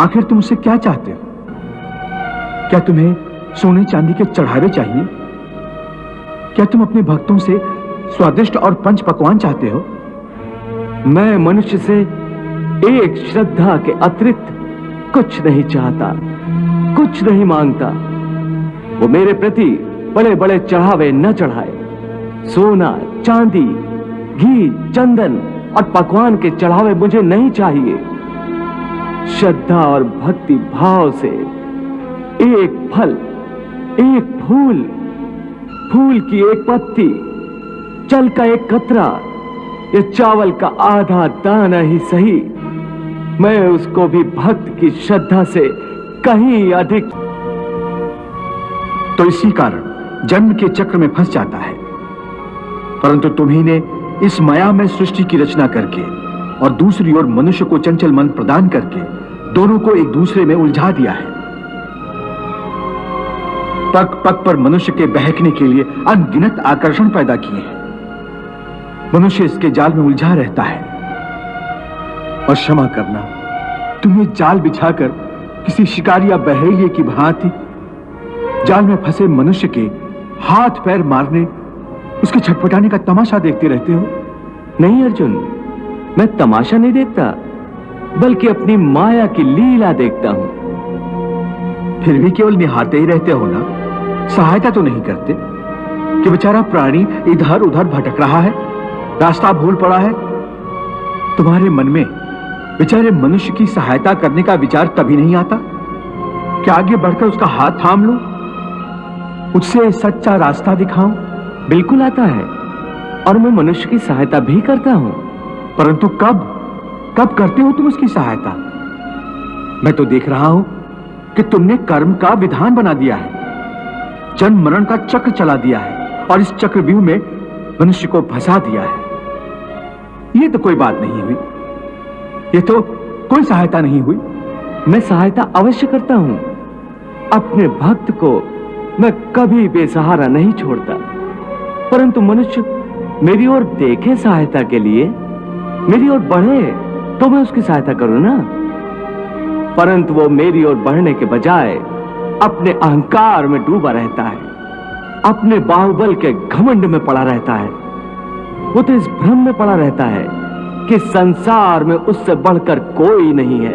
आखिर तुम उससे क्या चाहते हो? क्या तुम्हें सोने चांदी के चढ़ावे चाहिए? क्या तुम अपने भक्तों से स्वादिष्ट और पंच पकवान चाहते हो? मैं मनुष्य से एक श्रद्धा के अतिरिक्त कुछ नहीं चाहता, कुछ नहीं मांगता। वो मेरे प्रति बड़े बड़े चढ़ावे न चढ़ाए। सोना, चांदी, घी, चंदन और पकवान के चढ़ावे मुझे नहीं चाहिए। श्रद्धा और भक्ति भाव से एक फल, एक फूल, फूल की एक पत्ती, जल का एक कतरा या चावल का आधा दाना ही सही, मैं उसको भी भक्त की श्रद्धा से कहीं अधिक। तो इसी कारण जन्म के चक्र में फंस जाता है। परंतु तुम्ही ने इस माया में सृष्टि की रचना करके और दूसरी ओर मनुष्य को चंचल मन प्रदान करके दोनों को एक दूसरे में उलझा दिया है। पग पग पर मनुष्य के बहकने के लिए अनगिनत आकर्षण पैदा किए हैं। मनुष्य इसके जाल में उलझा रहता है। और क्षमा करना, तुम्हें जाल बिछाकर किसी शिकारी या बहेलिए की भांति जाल में फंसे मनुष्य के हाथ पैर मारने, उसके छटपटाने का तमाशा देखते रहते हो। नहीं अर्जुन, मैं तमाशा नहीं देखता, बल्कि अपनी माया की लीला देखता हूं। फिर भी केवल निहारते ही रहते हो ना, सहायता तो नहीं करते कि बेचारा प्राणी इधर उधर भटक रहा है, रास्ता भूल पड़ा है। तुम्हारे मन में बेचारे मनुष्य की सहायता करने का विचार तभी नहीं आता कि आगे बढ़कर उसका हाथ थाम लो, उससे सच्चा रास्ता दिखाऊं। बिल्कुल आता है, और मैं मनुष्य की सहायता भी करता हूं। परंतु कब कब करते हो तुम उसकी सहायता? मैं तो देख रहा हूं कि तुमने कर्म का विधान बना दिया है, जन्म मरण का चक्र चला दिया है और इस चक्रव्यूह में मनुष्य को फंसा दिया है। ये तो कोई बात नहीं हुई, ये तो कोई सहायता नहीं हुई। मैं सहायता अवश्य करता हूं। अपने भक्त को मैं कभी बेसहारा नहीं छोड़ता। परंतु मनुष्य मेरी ओर देखे सहायता के लिए, मेरी ओर बढ़े तो मैं उसकी सहायता करूं ना। परंतु वो मेरी ओर बढ़ने के बजाय अपने अहंकार में डूबा रहता है, अपने बाहुबल के घमंड में पड़ा रहता है। वो तो इस भ्रम में पड़ा रहता है कि संसार में उससे बढ़कर कोई नहीं है।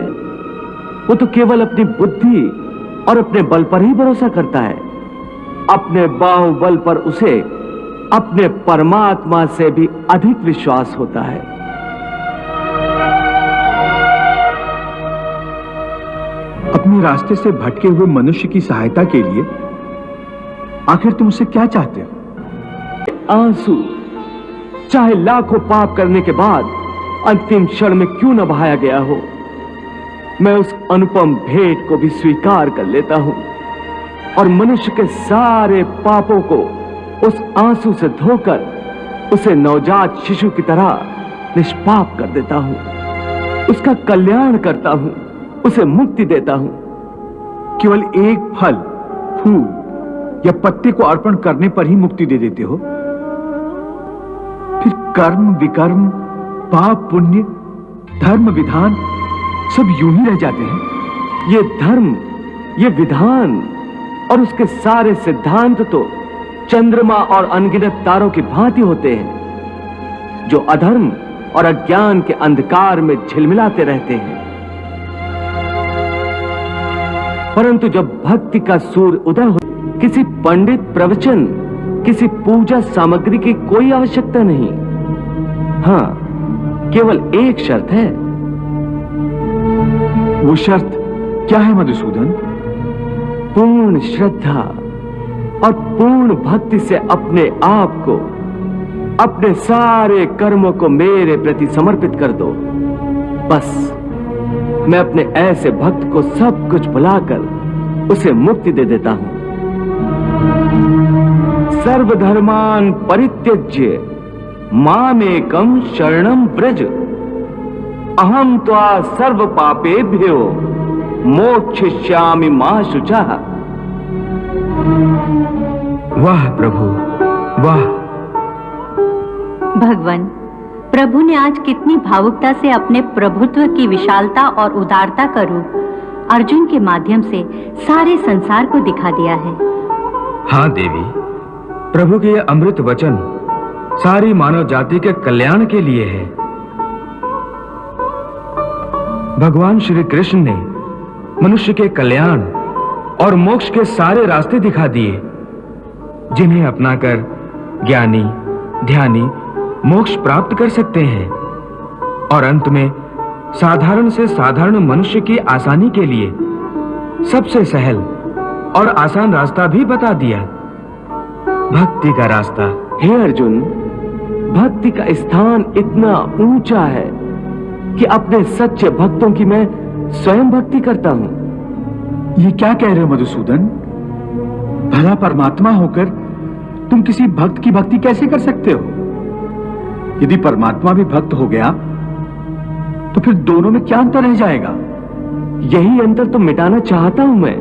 वो तो केवल अपनी बुद्धि और अपने बल पर ही भरोसा करता है। अपने बाहुबल पर उसे अपने परमात्मा से भी अधिक विश्वास होता है। अपने रास्ते से भटके हुए मनुष्य की सहायता के लिए आखिर तुम उससे क्या चाहते हो? आंसू, चाहे लाखों पाप करने के बाद अंतिम क्षण में क्यों न बहाया गया हो, मैं उस अनुपम भेंट को भी स्वीकार कर लेता हूं और मनुष्य के सारे पापों को उस आंसू से धोकर उसे नवजात शिशु की तरह निष्पाप कर देता हूं। उसका कल्याण करता हूं, उसे मुक्ति देता हूं। केवल एक फल, फूल या पत्ते को अर्पण करने पर ही मुक्ति दे देते हो। फिर कर्म विकर्म, पाप पुण्य, धर्म विधान सब यूं ही रह जाते हैं। ये धर्म, ये विधान और उसके सारे सिद्धांत तो चंद्रमा और अनगिनत तारों की भांति होते हैं, जो अधर्म और अज्ञान के अंधकार में झिलमिलाते रहते हैं। परंतु जब भक्ति का सूर्य उदय हो, किसी पंडित प्रवचन, किसी पूजा सामग्री की कोई आवश्यकता नहीं। हां, केवल एक शर्त है। वो शर्त क्या है मधुसूदन? पूर्ण श्रद्धा और पूर्ण भक्ति से अपने आप को, अपने सारे कर्मों को मेरे प्रति समर्पित कर दो। बस मैं अपने ऐसे भक्त को सब कुछ भुलाकर उसे मुक्ति दे देता हूं। सर्वधर्मान परित्यज्य मामेकं शरणं व्रज, अहम त्वा सर्व पापेभ्यो मोक्षयिष्यामि मा शुचः। वाह प्रभु, वाह। भगवान, प्रभु ने आज कितनी भावुकता से अपने प्रभुत्व की विशालता और उदारता का रूप अर्जुन के माध्यम से सारे संसार को दिखा दिया है। हाँ देवी, प्रभु के यह अमृत वचन सारी मानव जाति के कल्याण के लिए है। भगवान श्री कृष्ण ने मनुष्य के कल्याण और मोक्ष के सारे रास्ते दिखा दिए, जिन्हें अपनाकर ज्ञानी ध्यानी मोक्ष प्राप्त कर सकते हैं। और अंत में साधारण से साधारण मनुष्य की आसानी के लिए सबसे सहल और आसान रास्ता भी बता दिया, भक्ति का रास्ता। हे अर्जुन, भक्ति का स्थान इतना ऊंचा है कि अपने सच्चे भक्तों की मैं स्वयं भक्ति करता हूं। ये क्या कह रहे हो मधुसूदन? भला परमात्मा होकर तुम किसी भक्त की भक्ति कैसे कर सकते हो? यदि परमात्मा भी भक्त हो गया तो फिर दोनों में क्या अंतर रह जाएगा? यही अंतर तो मिटाना चाहता हूं मैं।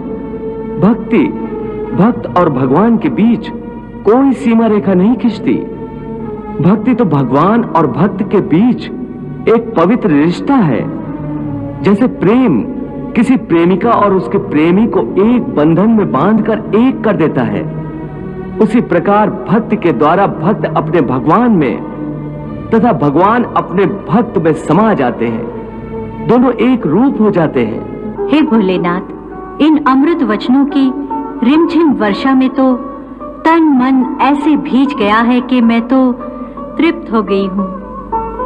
भक्त और भगवान के बीच कोई सीमा रेखा नहीं खिंचती। भक्ति तो भगवान और भक्त के बीच एक पवित्र रिश्ता है। जैसे प्रेम किसी प्रेमिका और उसके प्रेमी को एक बंधन में बांधकर एक कर देता है, उसी प्रकार भक्त के द्वारा भक्त अपने भगवान में तथा भगवान अपने भक्त में समा जाते हैं। दोनों एक रूप हो जाते हैं। हे भोलेनाथ, इन अमृत वचनों की रिमझिम वर्षा में तो तन मन ऐसे भीज गया है कि मैं तो तृप्त हो गई हूँ।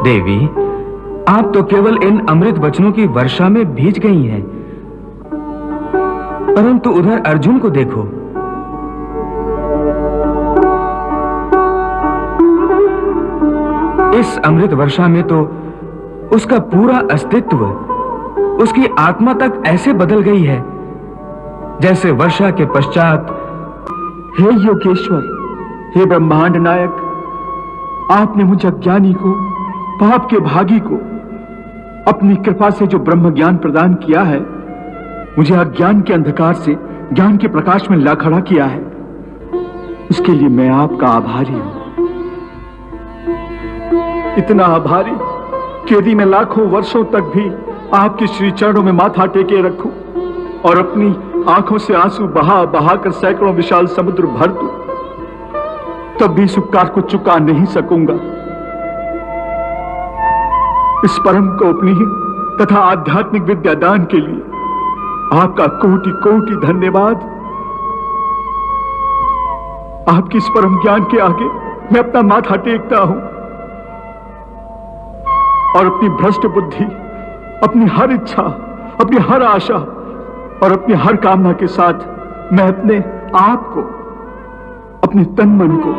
देवी, आप तो केवल इन अमृत वचनों की वर्षा में भीज गई हैं, परंतु उधर अर्जुन को देखो। इस अमृत वर्षा में तो उसका पूरा अस्तित्व, उसकी आत्मा तक ऐसे बदल गई है जैसे वर्षा के पश्चात। हे योगेश्वर, हे ब्रह्मांड नायक, आपने मुझ अज्ञानी को, पाप के भागी को अपनी कृपा से जो ब्रह्म ज्ञान प्रदान किया है, मुझे अज्ञान के अंधकार से ज्ञान के प्रकाश में ला खड़ा किया है, उसके लिए मैं आपका आभारी हूं। इतना आभारी कि यदि मैं लाखों वर्षों तक भी आपके श्री चरणों में माथा टेके रखूं और अपनी आंखों से आंसू बहा बहा कर सैकड़ों विशाल समुद्र भर दूं, तब भी इस उपकार को चुका नहीं सकूंगा। इस परम गोपनीय तथा आध्यात्मिक विद्यादान के लिए आपका कोटि कोटि धन्यवाद। आपकी इस परम ज्ञान के आगे मैं अपना माथा टेकता हूं और अपनी भ्रष्ट बुद्धि, अपनी हर इच्छा, अपनी हर आशा और अपनी हर कामना के साथ मैं अपने आप को, अपने तन मन को